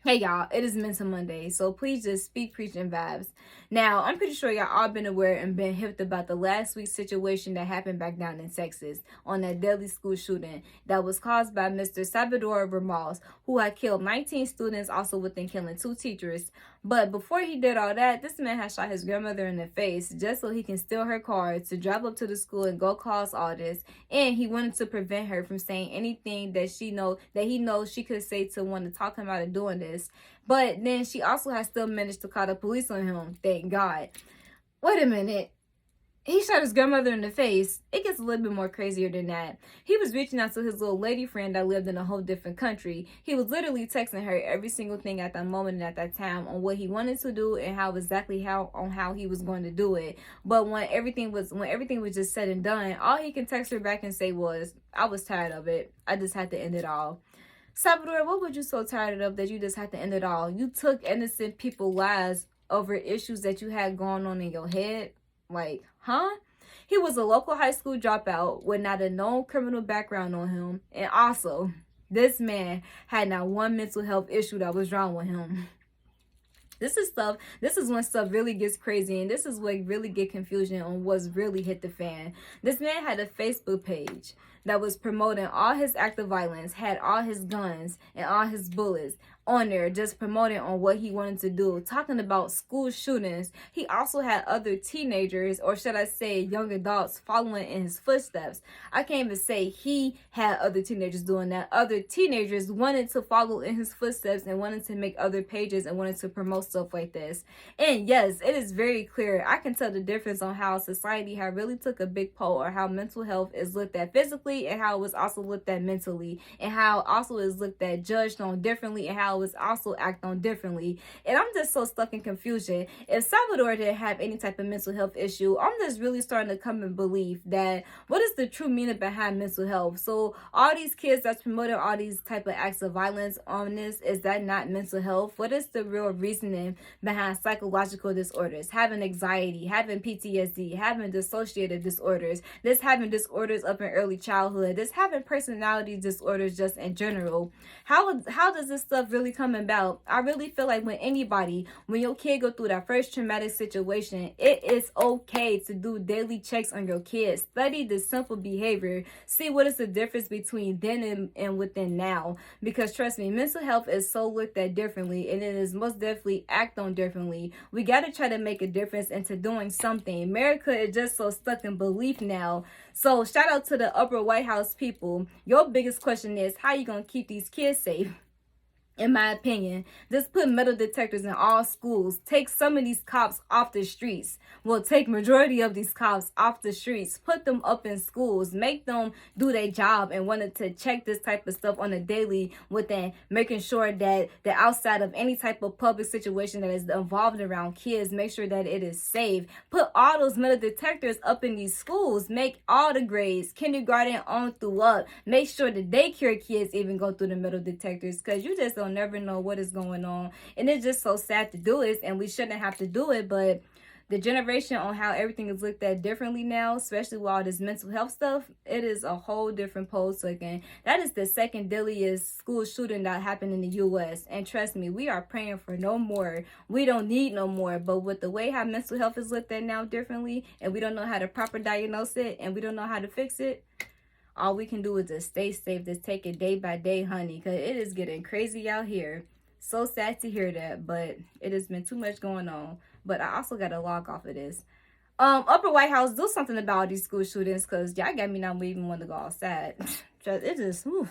Hey y'all, it is Mental Monday, so please just speak, preach, and vibes. Now, I'm pretty sure y'all all been aware and been hipped about the last week's situation that happened back down in Texas on that deadly school shooting that was caused by Mr. Salvador Ramos, who had killed 19 students, also within killing 2 teachers. But before he did all that, this man had shot his grandmother in the face just so he can steal her car to drive up to the school and go cause all this. And he wanted to prevent her from saying anything that he knows she could say to want to talk him out of doing this. But then she also has still managed to call the police on him. Thank God. Wait a minute. He shot his grandmother in the face. It gets a little bit more crazier than that. He was reaching out to his little lady friend that lived in a whole different country. He was literally texting her every single thing at that moment and at that time on what he wanted to do and how he was going to do it. But when everything was just said and done, all he can text her back and say was, "I was tired of it. I just had to end it all." Salvador, what were you so tired of that you just had to end it all? You took innocent people's lives over issues that you had going on in your head? Like, huh? He was a local high school dropout with not a known criminal background on him. And also, this man had not one mental health issue that was wrong with him. This is when stuff really gets crazy, and this is what really get confusion on what's really hit the fan. This man had a Facebook page that was promoting all his acts of violence, had all his guns and all his bullets on there, just promoting on what he wanted to do, talking about school shootings. He also had other teenagers, or should I say young adults, following in his footsteps. I can't even say he had other teenagers doing that. Other teenagers wanted to follow in his footsteps and wanted to make other pages and wanted to promote stuff like this. And yes, it is very clear. I can tell the difference on how society had really took a big poll, or how mental health is looked at physically and how it was also looked at mentally, and how also is looked at, judged on differently, and how it was also acted on differently. And I'm just so stuck in confusion. If Salvador didn't have any type of mental health issue, I'm just really starting to come and believe that what is the true meaning behind mental health? So all these kids that's promoting all these type of acts of violence on this, is that not mental health? What is the real reasoning behind psychological disorders, having anxiety, having PTSD, having dissociative disorders, this having disorders up in early childhood, this having personality disorders just in general? How does this stuff really come about? I really feel like when your kid go through that first traumatic situation, it is okay to do daily checks on your kids. Study the simple behavior. See what is the difference between then and within now. Because trust me, mental health is so looked at differently, and it is most definitely acted on differently. We got to try to make a difference into doing something. America is just so stuck in belief now. So shout out to the upper White House people. Your biggest question is, how you going to keep these kids safe? In my opinion, just put metal detectors in all schools. Take some of these cops off the streets. Well, take majority of these cops off the streets. Put them up in schools. Make them do their job and wanted to check this type of stuff on a daily, within making sure that the outside of any type of public situation that is involved around kids, make sure that it is safe. Put all those metal detectors up in these schools. Make all the grades, kindergarten on through up. Make sure the daycare kids even go through the metal detectors, because you just don't never know what is going on. And it's just so sad to do it, and we shouldn't have to do it, but the generation on how everything is looked at differently now, especially with all this mental health stuff, it is a whole different pose taken. That is the second deadliest school shooting that happened in the U.S. And trust me, we are praying for no more. We don't need no more. But with the way how mental health is looked at now differently, and we don't know how to proper diagnose it, and we don't know how to fix it, all we can do is just stay safe, just take it day by day, honey, because it is getting crazy out here. So sad to hear that, but it has been too much going on. But I also got to log off of this. Upper White House, do something about these school shootings, because y'all got me not even want to go outside. It just, whew.